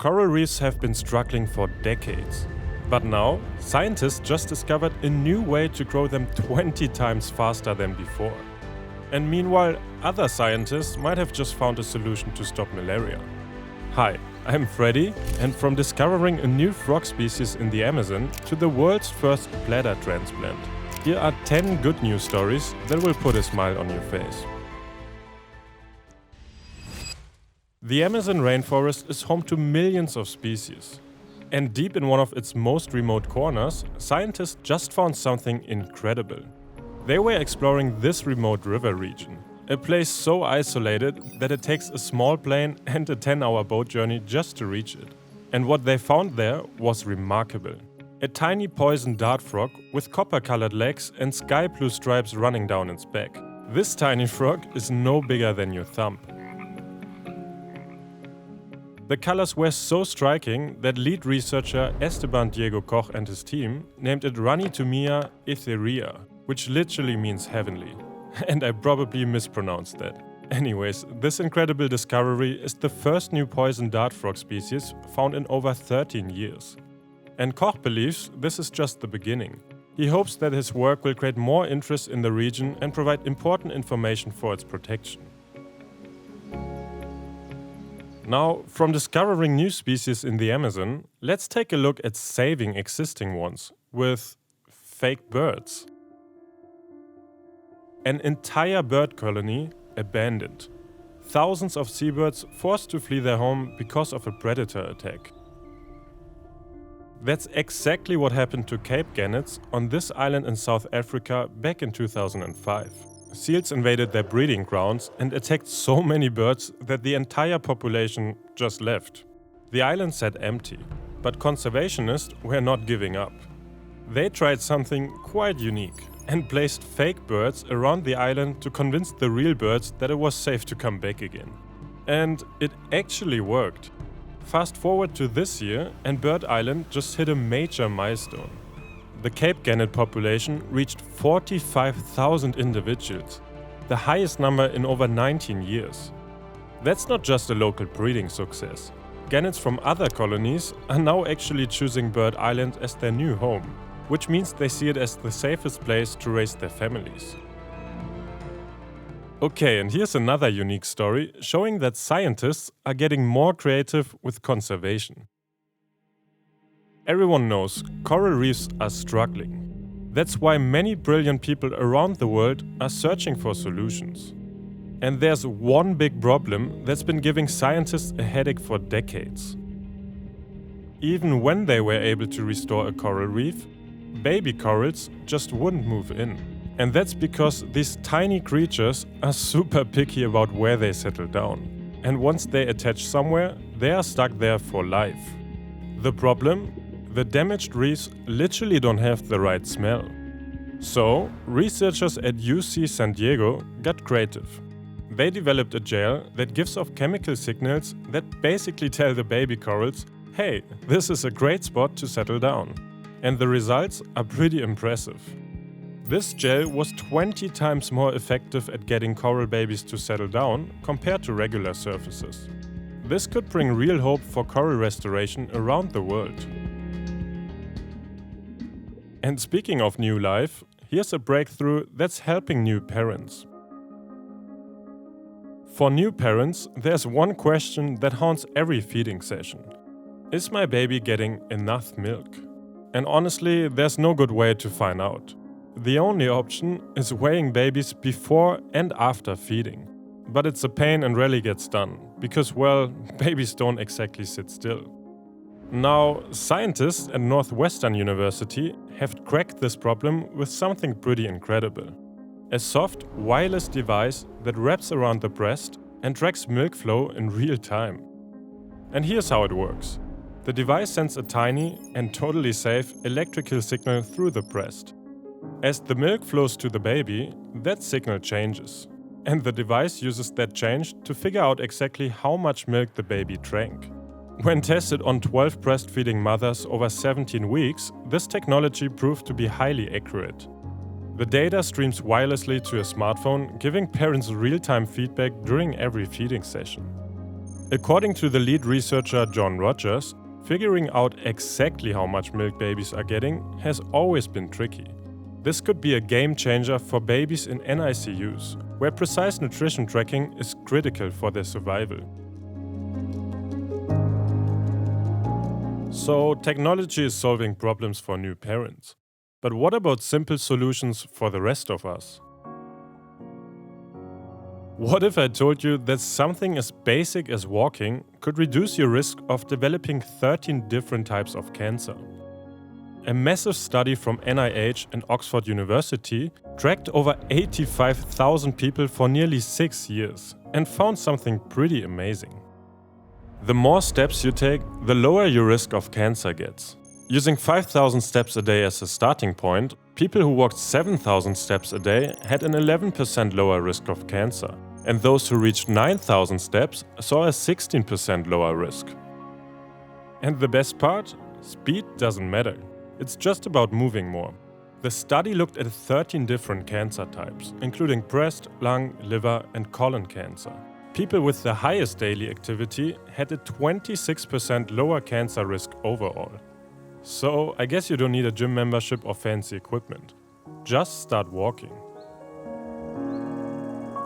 coral reefs have been struggling for decades. But now, scientists just discovered a new way to grow them 20 times faster than before. And meanwhile, other scientists might have just found a solution to stop malaria. Hi, I'm Freddy, and from discovering a new frog species in the Amazon to the world's first bladder transplant, here are 10 good news stories that will put a smile on your face. The Amazon rainforest is home to millions of species. And deep in one of its most remote corners, scientists just found something incredible. They were exploring this remote river region, a place so isolated that it takes a small plane and a 10-hour boat journey just to reach it. And what they found there was remarkable. A tiny poison dart frog with copper-colored legs and sky blue stripes running down its back. This tiny frog is no bigger than your thumb. The colors were so striking that lead researcher Esteban Diego Koch and his team named it Ranitomia etherea, which literally means heavenly. And I probably mispronounced that. Anyways, this incredible discovery is the first new poison dart frog species found in over 13 years. And Koch believes this is just the beginning. He hopes that his work will create more interest in the region and provide important information for its protection. Now, from discovering new species in the Amazon, let's take a look at saving existing ones with fake birds. An entire bird colony abandoned. Thousands of seabirds forced to flee their home because of a predator attack. That's exactly what happened to Cape Gannet on this island in South Africa back in 2005. Seals invaded their breeding grounds and attacked so many birds that the entire population just left. The island sat empty, but conservationists were not giving up. They tried something quite unique and placed fake birds around the island to convince the real birds that it was safe to come back again. And it actually worked. Fast forward to this year and Bird Island just hit a major milestone. The Cape Gannet population reached 45,000 individuals, the highest number in over 19 years. That's not just a local breeding success. Gannets from other colonies are now actually choosing Bird Island as their new home, which means they see it as the safest place to raise their families. Okay, and here's another unique story showing that scientists are getting more creative with conservation. Everyone knows coral reefs are struggling. That's why many brilliant people around the world are searching for solutions. And there's one big problem that's been giving scientists a headache for decades. Even when they were able to restore a coral reef, baby corals just wouldn't move in. And that's because these tiny creatures are super picky about where they settle down. And once they attach somewhere, they are stuck there for life. The problem? The damaged reefs literally don't have the right smell. So, researchers at UC San Diego got creative. They developed a gel that gives off chemical signals that basically tell the baby corals, hey, this is a great spot to settle down. And the results are pretty impressive. This gel was 20 times more effective at getting coral babies to settle down compared to regular surfaces. This could bring real hope for coral restoration around the world. And speaking of new life, here's a breakthrough that's helping new parents. For new parents, there's one question that haunts every feeding session. Is my baby getting enough milk? And honestly, there's no good way to find out. The only option is weighing babies before and after feeding. But it's a pain and rarely gets done, because, well, babies don't exactly sit still. Now, scientists at Northwestern University have cracked this problem with something pretty incredible. A soft, wireless device that wraps around the breast and tracks milk flow in real time. And here's how it works. The device sends a tiny and totally safe electrical signal through the breast. As the milk flows to the baby, that signal changes. And the device uses that change to figure out exactly how much milk the baby drank. When tested on 12 breastfeeding mothers over 17 weeks, this technology proved to be highly accurate. The data streams wirelessly to a smartphone, giving parents real-time feedback during every feeding session. According to the lead researcher John Rogers, figuring out exactly how much milk babies are getting has always been tricky. This could be a game changer for babies in NICUs, where precise nutrition tracking is critical for their survival. So, technology is solving problems for new parents. But what about simple solutions for the rest of us? What if I told you that something as basic as walking could reduce your risk of developing 13 different types of cancer? A massive study from NIH and Oxford University tracked over 85,000 people for nearly 6 years and found something pretty amazing. The more steps you take, the lower your risk of cancer gets. Using 5,000 steps a day as a starting point, people who walked 7,000 steps a day had an 11% lower risk of cancer, and those who reached 9,000 steps saw a 16% lower risk. And the best part? Speed doesn't matter. It's just about moving more. The study looked at 13 different cancer types, including breast, lung, liver, and colon cancer. People with the highest daily activity had a 26% lower cancer risk overall. So, I guess you don't need a gym membership or fancy equipment. Just start walking.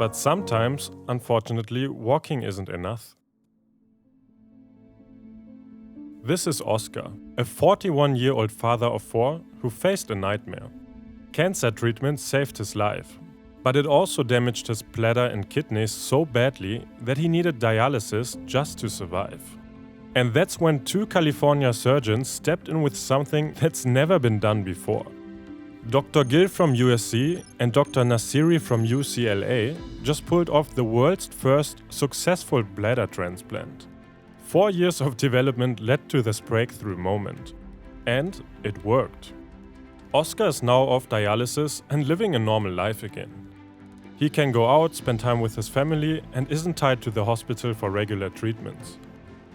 But sometimes, unfortunately, walking isn't enough. This is Oscar, a 41-year-old father of 4 who faced a nightmare. Cancer treatment saved his life, but it also damaged his bladder and kidneys so badly that he needed dialysis just to survive. And that's when 2 California surgeons stepped in with something that's never been done before. Dr. Gill from USC and Dr. Nassiri from UCLA just pulled off the world's first successful bladder transplant. 4 years of development led to this breakthrough moment. And it worked. Oscar is now off dialysis and living a normal life again. He can go out, spend time with his family, and isn't tied to the hospital for regular treatments.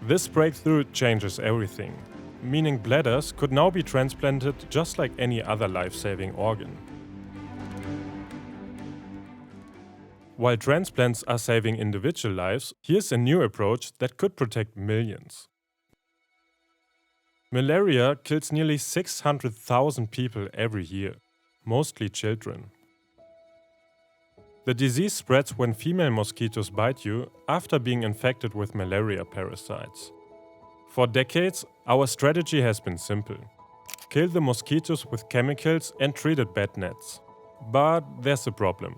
This breakthrough changes everything, meaning bladders could now be transplanted just like any other life-saving organ. While transplants are saving individual lives, here's a new approach that could protect millions. Malaria kills nearly 600,000 people every year, mostly children. The disease spreads when female mosquitoes bite you after being infected with malaria parasites. For decades, our strategy has been simple. Kill the mosquitoes with chemicals and treated bed nets. But there's a problem.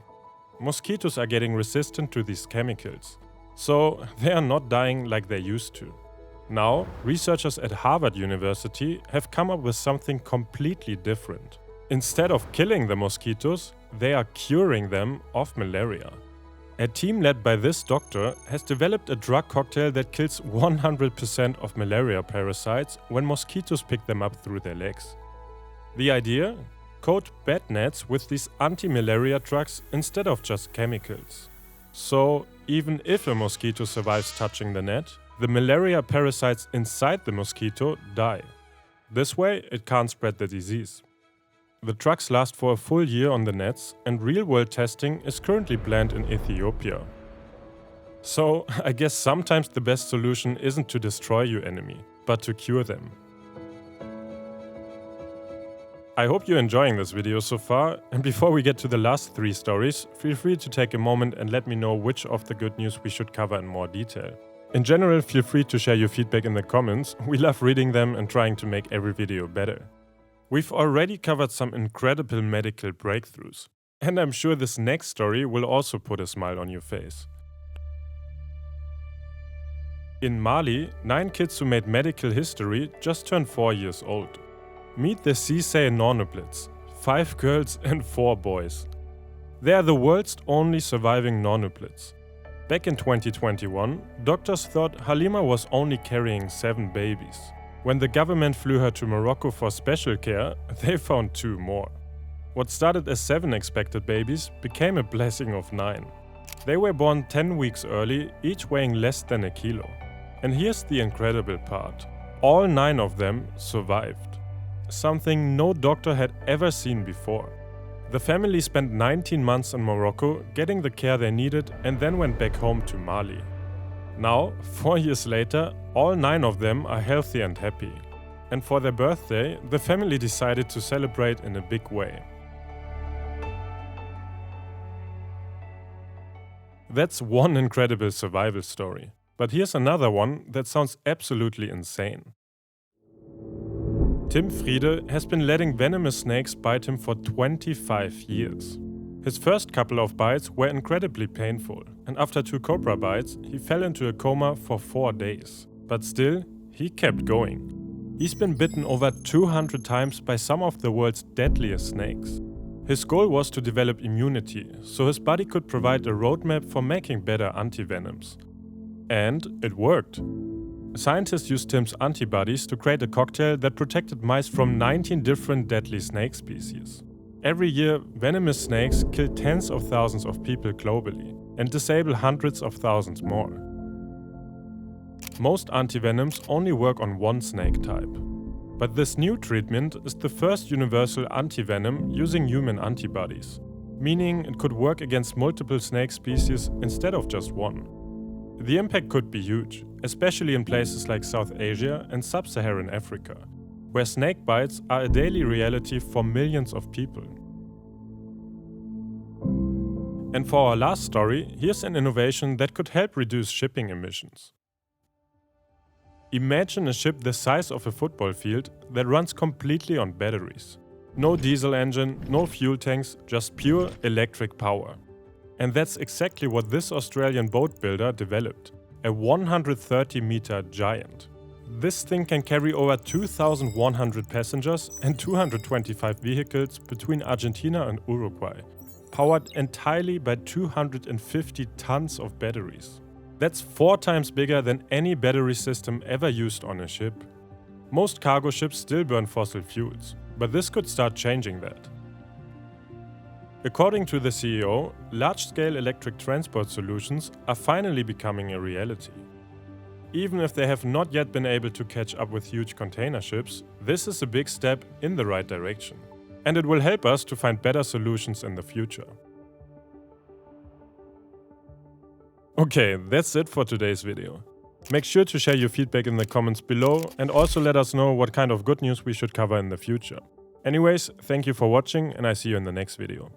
Mosquitoes are getting resistant to these chemicals, so they are not dying like they used to. Now, researchers at Harvard University have come up with something completely different. Instead of killing the mosquitoes, they are curing them of malaria. A team led by this doctor has developed a drug cocktail that kills 100% of malaria parasites when mosquitoes pick them up through their legs. The idea? Coat bed nets with these anti-malaria drugs instead of just chemicals. So, even if a mosquito survives touching the net, the malaria parasites inside the mosquito die. This way, it can't spread the disease. The drugs last for a full year on the nets, and real-world testing is currently planned in Ethiopia. So, I guess sometimes the best solution isn't to destroy your enemy, but to cure them. I hope you're enjoying this video so far, and before we get to the last 3 stories, feel free to take a moment and let me know which of the good news we should cover in more detail. In general, feel free to share your feedback in the comments. We love reading them and trying to make every video better. We've already covered some incredible medical breakthroughs, and I'm sure this next story will also put a smile on your face. In Mali, 9 kids who made medical history just turned 4 years old. Meet the Cissé Nonuplets, 5 girls and 4 boys. They are the world's only surviving Nonuplets. Back in 2021, doctors thought Halima was only carrying 7 babies. When the government flew her to Morocco for special care, they found 2 more. What started as 7 expected babies became a blessing of 9. They were born 10 weeks early, each weighing less than a kilo. And here's the incredible part. All 9 of them survived. Something no doctor had ever seen before. The family spent 19 months in Morocco getting the care they needed and then went back home to Mali. Now, 4 years later, all 9 of them are healthy and happy. And for their birthday, the family decided to celebrate in a big way. That's one incredible survival story. But here's another one that sounds absolutely insane. Tim Friede has been letting venomous snakes bite him for 25 years. His first couple of bites were incredibly painful, and after 2 cobra bites, he fell into a coma for 4 days. But still, he kept going. He's been bitten over 200 times by some of the world's deadliest snakes. His goal was to develop immunity, so his body could provide a roadmap for making better antivenoms. And it worked. Scientists used Tim's antibodies to create a cocktail that protected mice from 19 different deadly snake species. Every year, venomous snakes kill tens of thousands of people globally and disable hundreds of thousands more. Most antivenoms only work on one snake type. But this new treatment is the first universal antivenom using human antibodies, meaning it could work against multiple snake species instead of just one. The impact could be huge, especially in places like South Asia and Sub-Saharan Africa, where snake bites are a daily reality for millions of people. And for our last story, here's an innovation that could help reduce shipping emissions. Imagine a ship the size of a football field that runs completely on batteries. No diesel engine, no fuel tanks, just pure electric power. And that's exactly what this Australian boat builder developed, a 130-meter giant. This thing can carry over 2,100 passengers and 225 vehicles between Argentina and Uruguay, powered entirely by 250 tons of batteries. That's 4 times bigger than any battery system ever used on a ship. Most cargo ships still burn fossil fuels, but this could start changing that. According to the CEO, large-scale electric transport solutions are finally becoming a reality. Even if they have not yet been able to catch up with huge container ships, this is a big step in the right direction. And it will help us to find better solutions in the future. Okay, that's it for today's video. Make sure to share your feedback in the comments below and also let us know what kind of good news we should cover in the future. Anyways, thank you for watching and I see you in the next video.